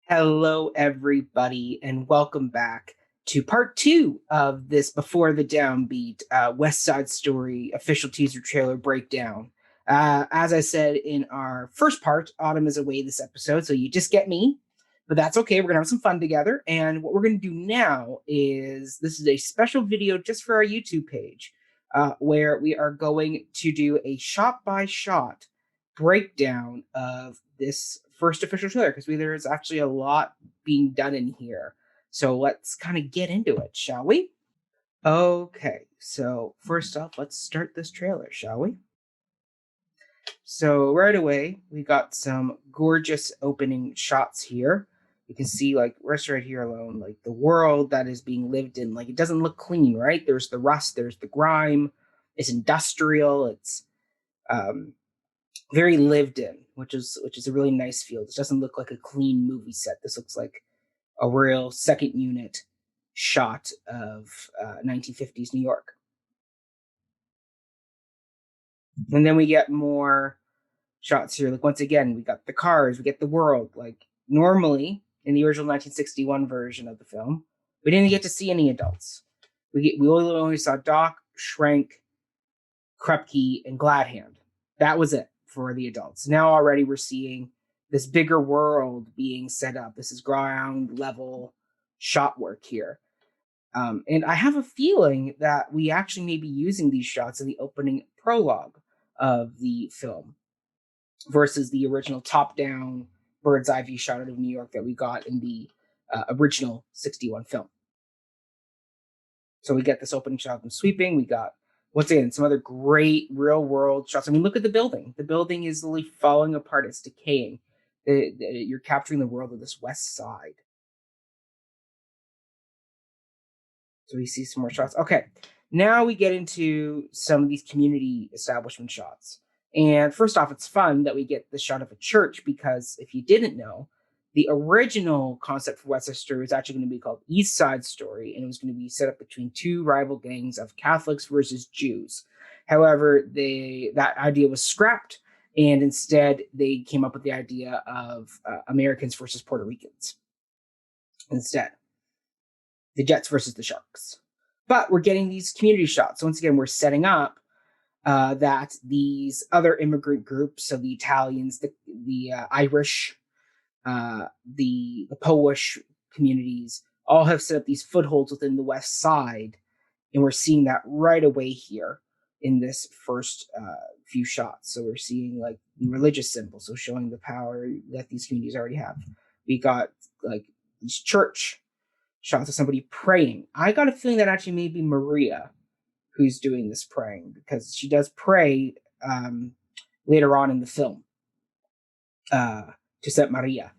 Hello, everybody, and welcome back to part two of this Before the Downbeat West Side Story official teaser trailer breakdown. As I said in our first part, Autumn is away this episode, so you just get me, but that's okay. We're going to have some fun together. And what we're going to do now is this is a special video just for our YouTube page where we are going to do a shot by shot breakdown of this first official trailer because there's actually a lot being done in here. So let's kind of get into it, shall we? Okay, so first off, let's start this trailer, shall we? So right away, we got some gorgeous opening shots here. You can see like right here alone, like the world that is being lived in, like it doesn't look clean, right? There's the rust, there's the grime, it's industrial, it's very lived in, which is a really nice feel. This doesn't look like a clean movie set. This looks like a real second unit shot of 1950s New York. And then we get more shots here. Like once again, we got the cars, we get the world. Like normally in the original 1961 version of the film, we didn't get to see any adults. We only saw Doc, Shrank, Krupke, and Gladhand. That was it for the adults. Now already we're seeing this bigger world being set up. This is ground level shot work here. And I have a feeling that we actually may be using these shots in the opening prologue of the film versus the original top-down bird's eye view shot of New York that we got in the original 61 film. So we get this opening shot of them sweeping. We got, once again, some other great real-world shots. I mean, look at the building. The building is literally falling apart. It's decaying. You're capturing the world of this West Side. So we see some more shots. Okay, now we get into some of these community establishment shots. And first off, it's fun that we get the shot of a church because if you didn't know, the original concept for West Side Story was actually going to be called East Side Story, and it was going to be set up between two rival gangs of Catholics versus Jews. However, that idea was scrapped, and instead they came up with the idea of Americans versus Puerto Ricans instead. The Jets versus the Sharks. But we're getting these community shots. So once again, we're setting up that these other immigrant groups, so the Italians, the Irish, the Polish communities, all have set up these footholds within the West Side. And we're seeing that right away here in this first few shots. So we're seeing like the religious symbols, so showing the power that these communities already have. We got like this church shots of somebody praying. I got a feeling that actually may be Maria who's doing this praying because she does pray later on in the film to Saint Maria,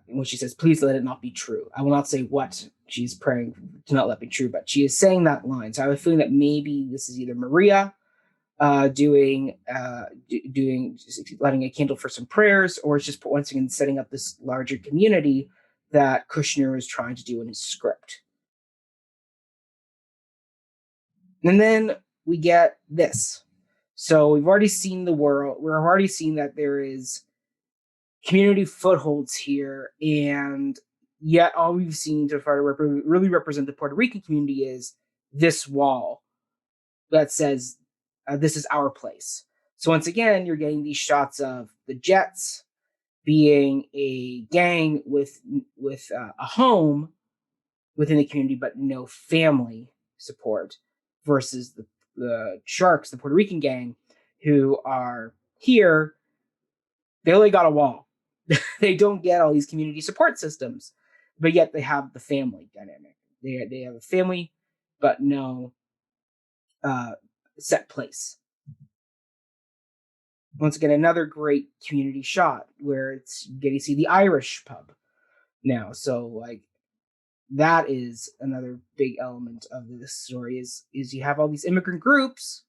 when she says, "Please let it not be true." I will not say what she's praying to not let be true, but she is saying that line. So I have a feeling that maybe this is either Maria doing lighting a candle for some prayers, or it's just once again setting up this larger community that Kushner is trying to do in his script. And then we get this. So we've already seen the world. We've already seen that there is community footholds here. And yet all we've seen to try to really represent the Puerto Rican community is this wall that says, this is our place. So once again, you're getting these shots of the Jets being a gang with a home within the community, but no family support, versus the Sharks, the Puerto Rican gang, who are here. They only got a wall. They don't get all these community support systems, but yet they have the family dynamic. They have a family, but no set place. Once again, another great community shot where it's getting to see the Irish pub now. So like that is another big element of this story is you have all these immigrant groups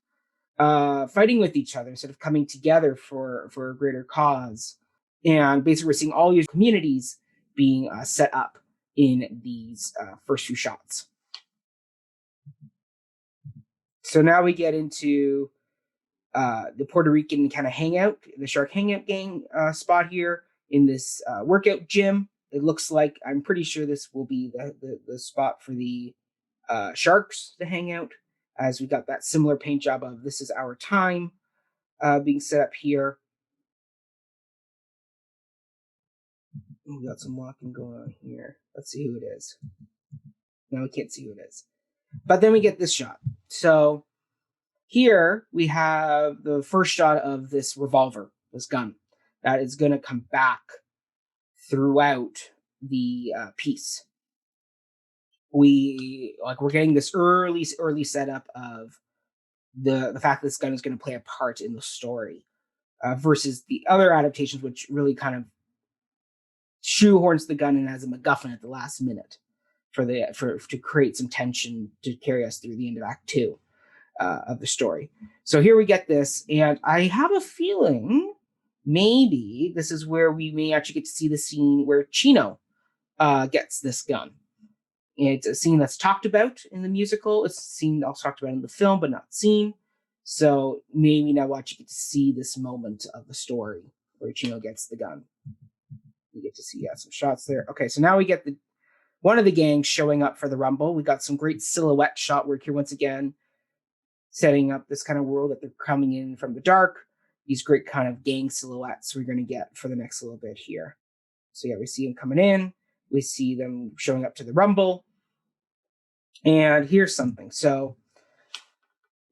fighting with each other instead of coming together for a greater cause. And basically we're seeing all these communities being set up in these first few shots. So now we get into the Puerto Rican kind of hangout, the Shark hangout gang spot here in this workout gym. it looks like, I'm pretty sure this will be the spot for the sharks to hang out, as we got that similar paint job of "This is our time" being set up here. We got some walking going on here. Let's see who it is. No, we can't see who it is. But then we get this shot. So here we have the first shot of this revolver, this gun, that is going to come back throughout the piece. We're getting this early setup of the fact that this gun is going to play a part in the story, versus the other adaptations, which really kind of shoehorns the gun in as a MacGuffin at the last minute to create some tension to carry us through the end of Act 2 of the story. So here we get this, and I have a feeling maybe this is where we may actually get to see the scene where Chino gets this gun. It's a scene that's talked about in the musical. It's a scene also talked about in the film, but not seen. So maybe now we'll actually get to see this moment of the story where Chino gets the gun. We get to see some shots there. Okay, so now we get one of the gangs showing up for the Rumble. We got some great silhouette shot work here once again, setting up this kind of world that they're coming in from the dark. These great kind of gang silhouettes we're going to get for the next little bit here. So yeah, we see them coming in. We see them showing up to the Rumble. And here's something. So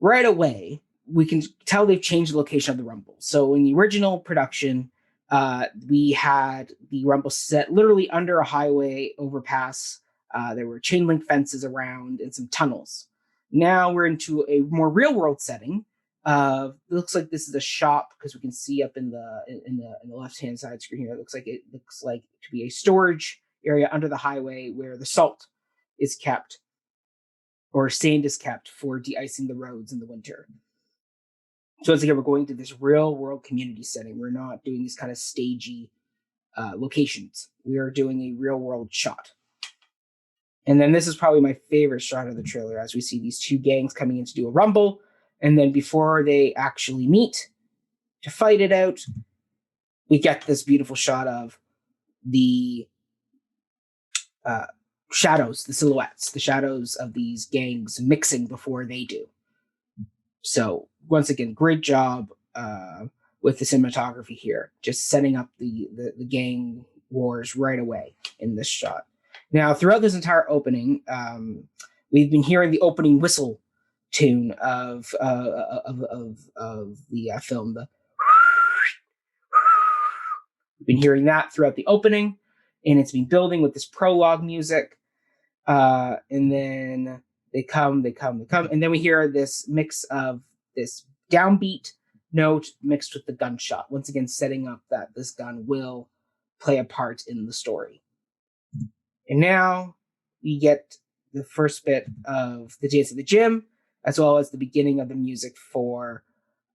right away, we can tell they've changed the location of the Rumble. So in the original production, we had the Rumble set literally under a highway overpass. There were chain link fences around and some tunnels. Now we're into a more real world setting. It looks like this is a shop, because we can see up in the left hand side screen here. It looks like to be a storage area under the highway where the salt is kept, or sand is kept for de-icing the roads in the winter. So it's like we're going to this real world community setting. We're not doing these kind of stagey locations. We are doing a real world shot. And then this is probably my favorite shot of the trailer, as we see these two gangs coming in to do a Rumble. And then before they actually meet to fight it out, we get this beautiful shot of the shadows, the silhouettes, the shadows of these gangs mixing before they do. So once again, great job with the cinematography here, just setting up the gang wars right away in this shot. Now, throughout this entire opening, we've been hearing the opening whistle tune of the film. We've been hearing that throughout the opening, and it's been building with this prologue music. And then they come, and then we hear this mix of this downbeat note mixed with the gunshot, once again setting up that this gun will play a part in the story. And now we get the first bit of the dance at the gym, as well as the beginning of the music for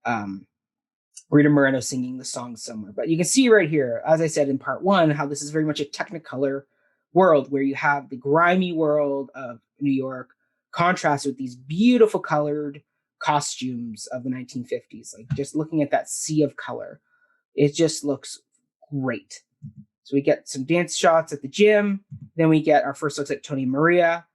Rita and Maria singing the song somewhere. But you can see right here, as I said in part one, how this is very much a Technicolor world, where you have the grimy world of New York contrast with these beautiful colored costumes of the 1950s. Like, just looking at that sea of color, it just looks great. So we get some dance shots at the gym. Then we get our first looks at Tony and Maria.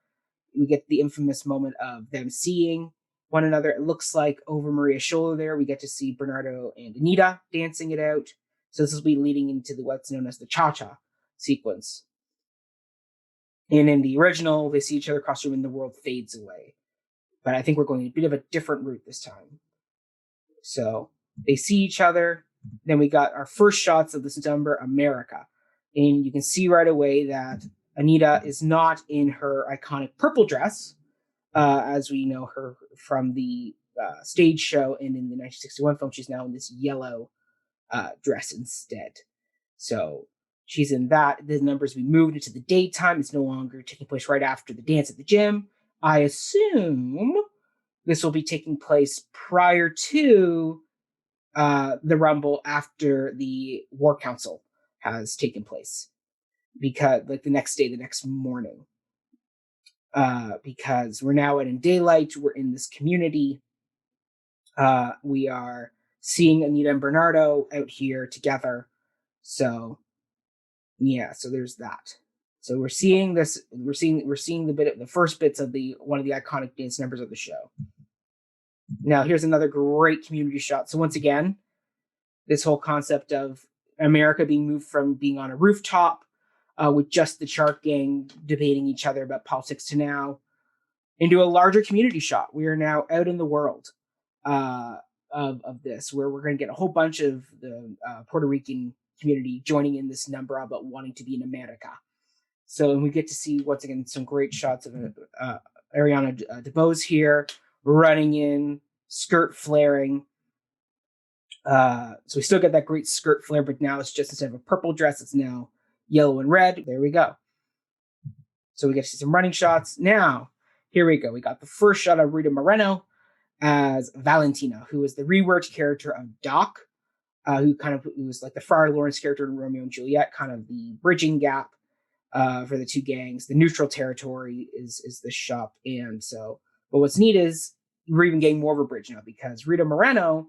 We get the infamous moment of them seeing one another. It looks like over Maria's shoulder there, we get to see Bernardo and Anita dancing it out. So this will be leading into what's known as the cha-cha sequence. And in the original, they see each other across the room and the world fades away. But I think we're going a bit of a different route this time. So they see each other. Then we got our first shots of this number, America. And you can see right away that Anita is not in her iconic purple dress, as we know her from the stage show, and in the 1961 film, she's now in this yellow dress instead. So she's in that. The numbers we moved into the daytime. It's no longer taking place right after the dance at the gym. I assume this will be taking place prior to the Rumble, after the War Council has taken place, because like the next day, the next morning, because we're now in daylight. We're in this community. We are seeing Anita and Bernardo out here together. So Yeah, so there's that. So we're seeing this. We're seeing the first bits of the one of the iconic dance numbers of the show. Now here's another great community shot. So once again, this whole concept of America being moved from being on a rooftop with just the Shark Gang debating each other about politics to now into a larger community shot. We are now out in the world uh, of this, where we're going to get a whole bunch of the Puerto Rican community joining in this number about wanting to be in America. So, and we get to see once again some great shots of Ariana DeBose here running in, skirt flaring. So we still get that great skirt flare, but now it's just instead of a purple dress, it's now yellow and red. There we go. So we get to see some running shots. Now, here we go. We got the first shot of Rita Moreno as Valentina, who is the reworked character of Doc, who was like the Friar Lawrence character in Romeo and Juliet, kind of the bridging gap for the two gangs. The neutral territory is this shop. And so, but what's neat is we're even getting more of a bridge now because Rita Moreno's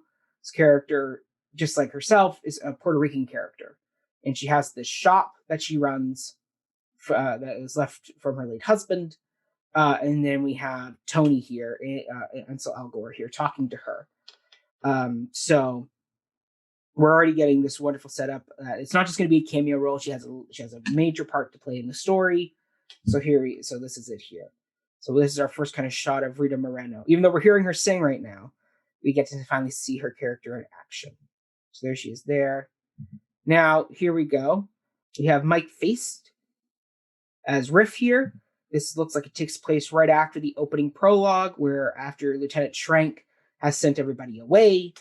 character, just like herself, is a Puerto Rican character. And she has this shop that she runs that was left from her late husband. And then we have Tony here, Ansel Elgort here, talking to her. So we're already getting this wonderful setup. It's not just going to be a cameo role. She has a major part to play in the story. So this is it here. So this is our first kind of shot of Rita Moreno. Even though we're hearing her sing right now, we get to finally see her character in action. So there she is there. Now, here we go. We have Mike Feist as Riff here. This looks like it takes place right after the opening prologue, where after Lieutenant Schrank has sent everybody away,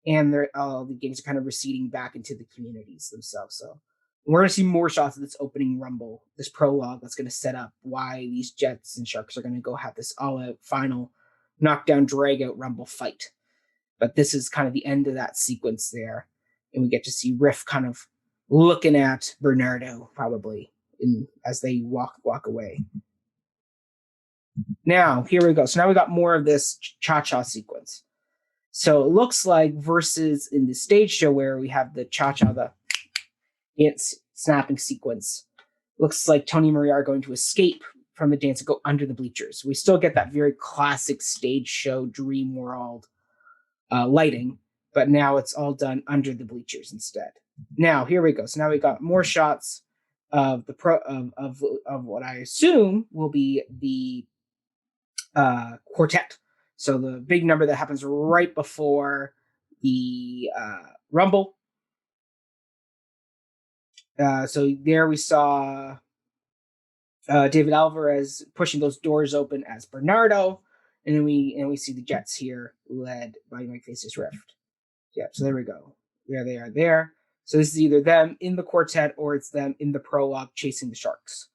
and the gangs are kind of receding back into the communities themselves. So we're going to see more shots of this opening rumble, this prologue that's going to set up why these Jets and Sharks are going to go have this all-out final knockdown, drag-out rumble fight. But this is kind of the end of that sequence there, and we get to see Riff kind of looking at Bernardo, probably, as they walk away. Now, here we go. So now we got more of this cha-cha sequence. So it looks like versus in the stage show where we have the cha-cha, the dance snapping sequence. Looks like Tony and Maria are going to escape from the dance and go under the bleachers. We still get that very classic stage show dream world lighting, but now it's all done under the bleachers instead. Now, here we go. So now we got more shots of of what I assume will be the quartet. So the big number that happens right before the rumble. So there we saw David Alvarez pushing those doors open as Bernardo, and then we see the Jets here led by Mike Faces Rift. Yeah, so there we go. There they are there. So this is either them in the quartet or it's them in the prologue chasing the Sharks.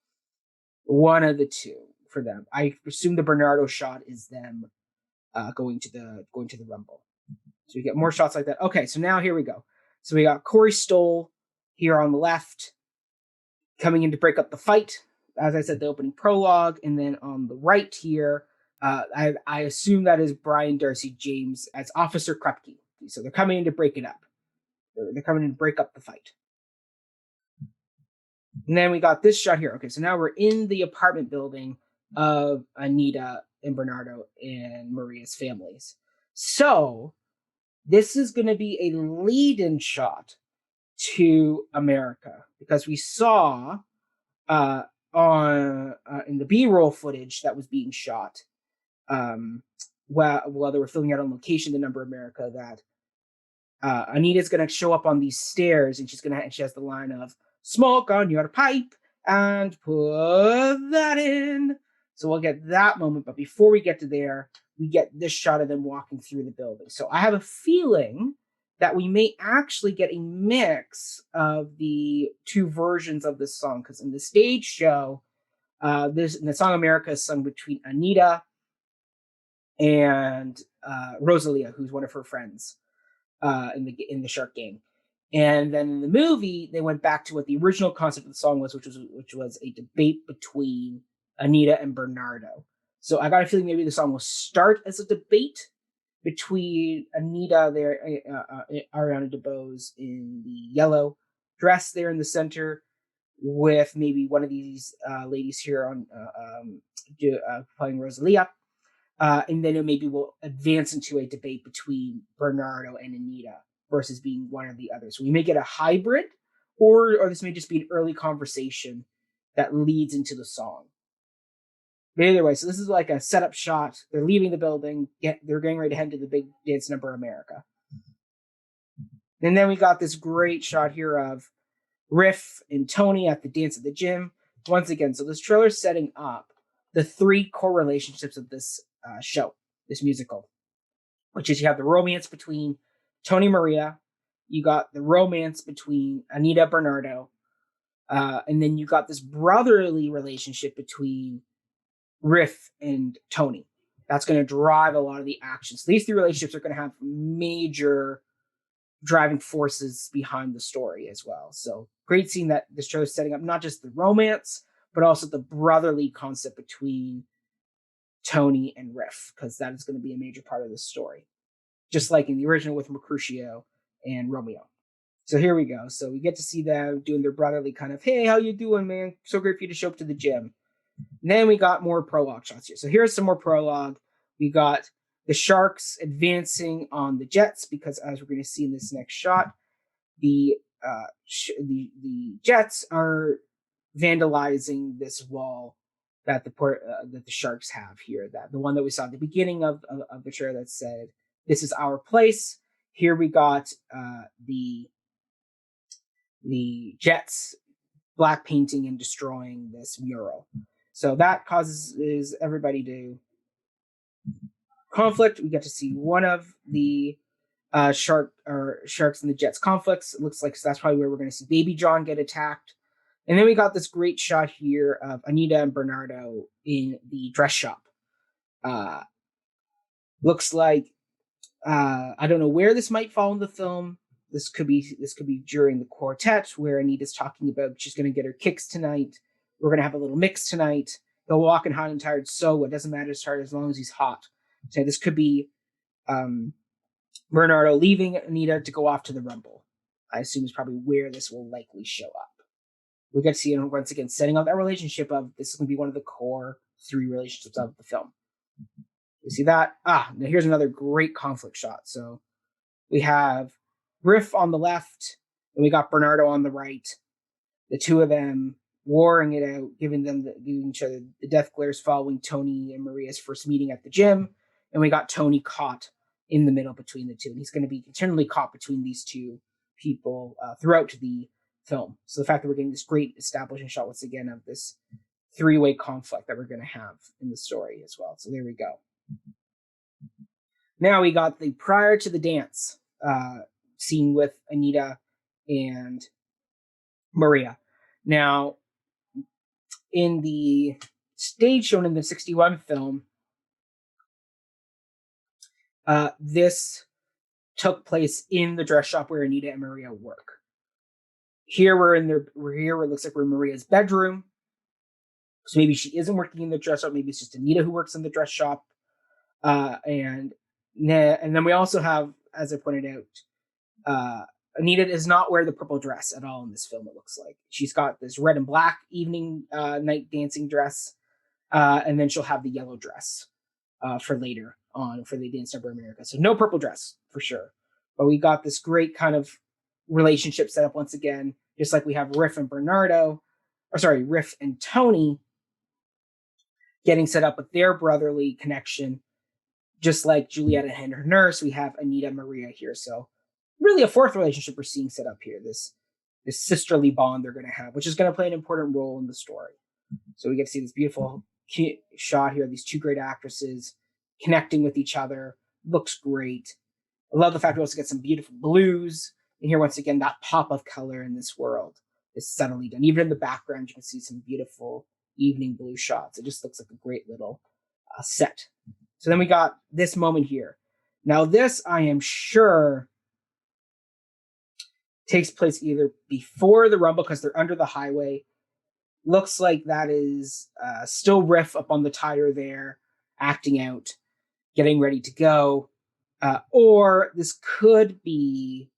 One of the two for them. I assume the Bernardo shot is them going to the rumble. So we get more shots like that. Okay, so now here we go. So we got Corey Stoll here on the left coming in to break up the fight. As I said, the opening prologue, and then on the right here, I assume that is Brian Darcy James as Officer Krupke. So they're coming in to break it up. They're coming in to break up the fight. And then we got this shot here. Okay, so now we're in the apartment building of Anita and Bernardo and Maria's families. So this is going to be a lead-in shot to America because we saw in the B-roll footage that was being shot while they were filming out on location the number America that Anita's going to show up on these stairs and she has the line of smoke on your pipe and put that in. So we'll get that moment. But before we get to there, we get this shot of them walking through the building. So I have a feeling that we may actually get a mix of the two versions of this song. Because in the stage show, the song America is sung between Anita and Rosalia, who's one of her friends in the Shark Gang. And then in the movie, they went back to what the original concept of the song was, which was a debate between Anita and Bernardo. So I got a feeling maybe the song will start as a debate between Anita there, Ariana DeBose in the yellow dress there in the center, with maybe one of these ladies here on playing Rosalia. And then maybe we'll advance into a debate between Bernardo and Anita versus being one or the other. So we may get a hybrid, or this may just be an early conversation that leads into the song. But either way, so this is like a setup shot. They're leaving the building. They're getting ready to head to the big dance number, America. And then we got this great shot here of Riff and Tony at the dance at the gym. Once again, so this trailer is setting up the three core relationships of this show, this musical, which is you have the romance between Tony and Maria, you got the romance between Anita and Bernardo, and then you got this brotherly relationship between Riff and Tony. That's going to drive a lot of the action. So these three relationships are going to have major driving forces behind the story as well. So great seeing that this show is setting up not just the romance, but also the brotherly concept between Tony and Riff, because that is going to be a major part of the story. Just like in the original with Mercutio and Romeo. So here we go. So we get to see them doing their brotherly kind of, hey, how you doing, man? So great for you to show up to the gym. And then we got more prologue shots here. So here's some more prologue. We got the Sharks advancing on the Jets, because as we're going to see in this next shot, the Jets are vandalizing this wall that the Sharks have here. That the one that we saw at the beginning of the trailer that said, "This is our place." Here we got the Jets black painting and destroying this mural. So that causes everybody to conflict. We get to see one of the Sharks and the Jets conflicts. It looks like that's probably where we're going to see Baby John get attacked. And then we got this great shot here of Anita and Bernardo in the dress shop. Looks like I don't know where this might fall in the film. This could be during the quartet where Anita's talking about she's going to get her kicks tonight. We're going to have a little mix tonight. He'll walk in hot and tired, so it doesn't matter as long as he's hot. So this could be Bernardo leaving Anita to go off to the Rumble. I assume is probably where this will likely show up. We get to see once again setting up that relationship of this is going to be one of the core three relationships of the film. You see that? Now here's another great conflict shot. So we have Riff on the left, and we got Bernardo on the right. The two of them warring it out, giving each other the death glares following Tony and Maria's first meeting at the gym. And we got Tony caught in the middle between the two. And he's going to be continually caught between these two people throughout the film. So the fact that we're getting this great establishing shot once again of this three-way conflict that we're going to have in the story as well. So there we go. Now we got the prior to the dance scene with Anita and Maria. Now, in the stage shown in the 61 film, this took place in the dress shop where Anita and Maria work. Here we're here where it looks like we're in Maria's bedroom. So maybe she isn't working in the dress shop. Maybe it's just Anita who works in the dress shop. And then we also have, as I pointed out, Anita does not wear the purple dress at all in this film, it looks like. She's got this red and black evening night dancing dress, and then she'll have the yellow dress for later on for the Dance Number America. So no purple dress for sure. But we got this great kind of relationship set up once again, just like we have Riff and Tony getting set up with their brotherly connection. Just like Julieta and her nurse, we have Anita and Maria here. So really a fourth relationship we're seeing set up here, this sisterly bond they're going to have, which is going to play an important role in the story. So we get to see this beautiful shot here, these two great actresses connecting with each other. Looks great. I love the fact we also get some beautiful blues. And here, once again, that pop of color in this world is subtly done. Even in the background, you can see some beautiful evening blue shots. It just looks like a great little set. So then we got this moment here. Now this, I am sure, takes place either before the Rumble because they're under the highway. Looks like that is still Riff up on the tire there, acting out, getting ready to go. Or this could be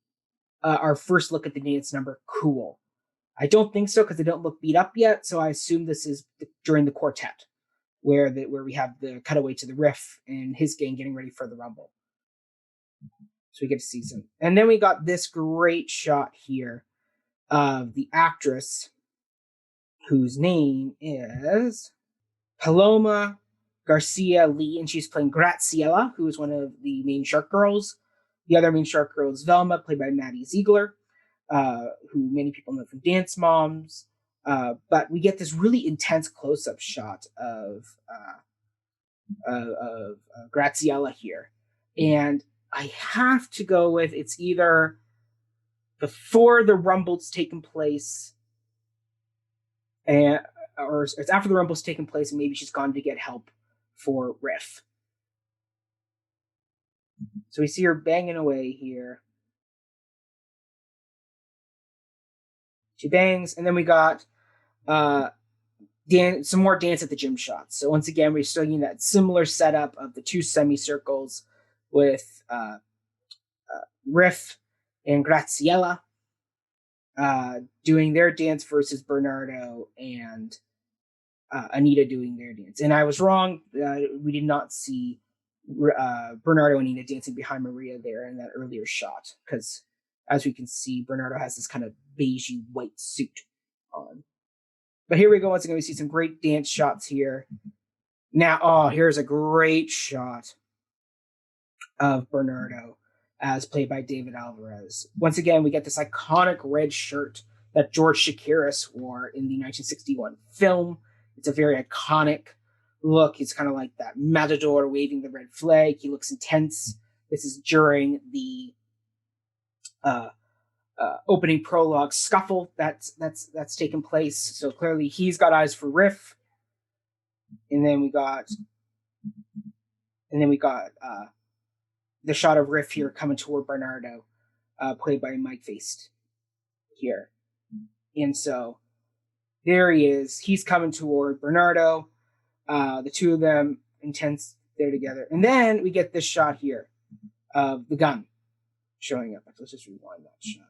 our first look at the dance number, Cool. I don't think so because they don't look beat up yet. So I assume this is during the quartet where we have the cutaway to the Riff and his gang getting ready for the Rumble. So we get to see some. And then we got this great shot here of the actress whose name is Paloma Garcia Lee, and she's playing Graciela, who is one of the main Shark Girls. The other main Shark Girl is Velma, played by Maddie Ziegler, who many people know from Dance Moms. But we get this really intense close-up shot of Graciela here. And I have to go with it's either before the Rumble's taken place, or it's after the Rumble's taken place, and maybe she's gone to get help for Riff. So we see her banging away here. She bangs, and then we got some more dance at the gym shots. So once again, we're still getting that similar setup of the two semicircles with Riff and Graciela doing their dance versus Bernardo and Anita doing their dance. And I was wrong. We did not see Bernardo and Anita dancing behind Maria there in that earlier shot, because as we can see, Bernardo has this kind of beigey white suit on. But here we go. Once again, we see some great dance shots here. Now, here's a great shot of Bernardo as played by David Alvarez. Once again, we get this iconic red shirt that George Chakiris wore in the 1961 film. It's a very iconic look. It's kind of like that matador waving the red flag. He looks intense. This is during the opening prologue scuffle that's taken place. So clearly he's got eyes for Riff. And then we got the shot of Riff here coming toward Bernardo, played by Mike Feist here. And so there he is. He's coming toward Bernardo. The two of them intense there together. And then we get this shot here of the gun showing up. Let's just rewind that shot.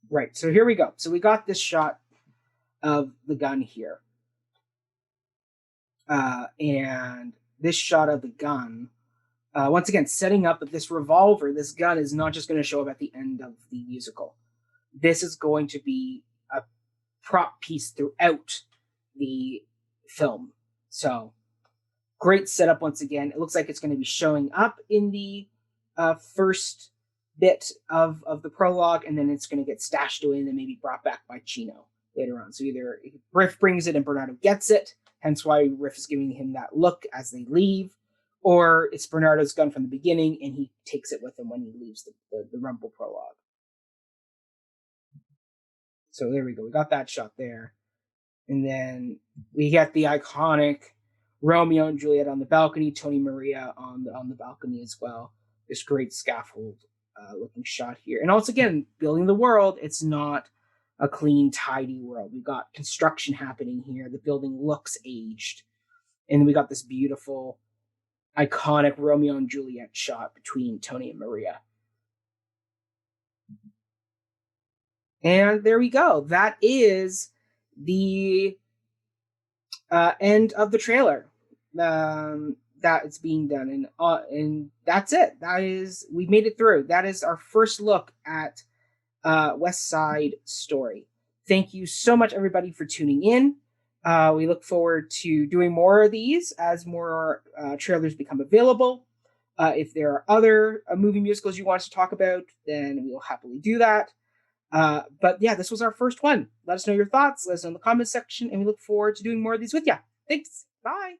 Right, so here we go. So we got this shot of the gun here. And this shot of the gun, once again, setting up that this revolver, this gun is not just going to show up at the end of the musical. This is going to be a prop piece throughout the film. So great setup once again. It looks like it's going to be showing up in the first bit of the prologue, and then it's going to get stashed away and then maybe brought back by Chino later on. So either Riff brings it and Bernardo gets it, hence why Riff is giving him that look as they leave, or it's Bernardo's gun from the beginning and he takes it with him when he leaves the Rumble prologue. So there we go. We got that shot there. And then we get the iconic Romeo and Juliet on the balcony, Tony Maria on the balcony as well. This great scaffold looking shot here. And once again, building the world, it's not a clean, tidy world. We've got construction happening here. The building looks aged. And we got this beautiful, iconic Romeo and Juliet shot between Tony and Maria. And there we go. That is the end of the trailer. That it's being done, and that's it. We've made it through. That is our first look at West Side Story. Thank you so much, everybody, for tuning in. We look forward to doing more of these as more trailers become available. If there are other movie musicals you want us to talk about, then we will happily do that. But yeah, this was our first one. Let us know your thoughts. Let us know in the comments section, and we look forward to doing more of these with you. Thanks. Bye.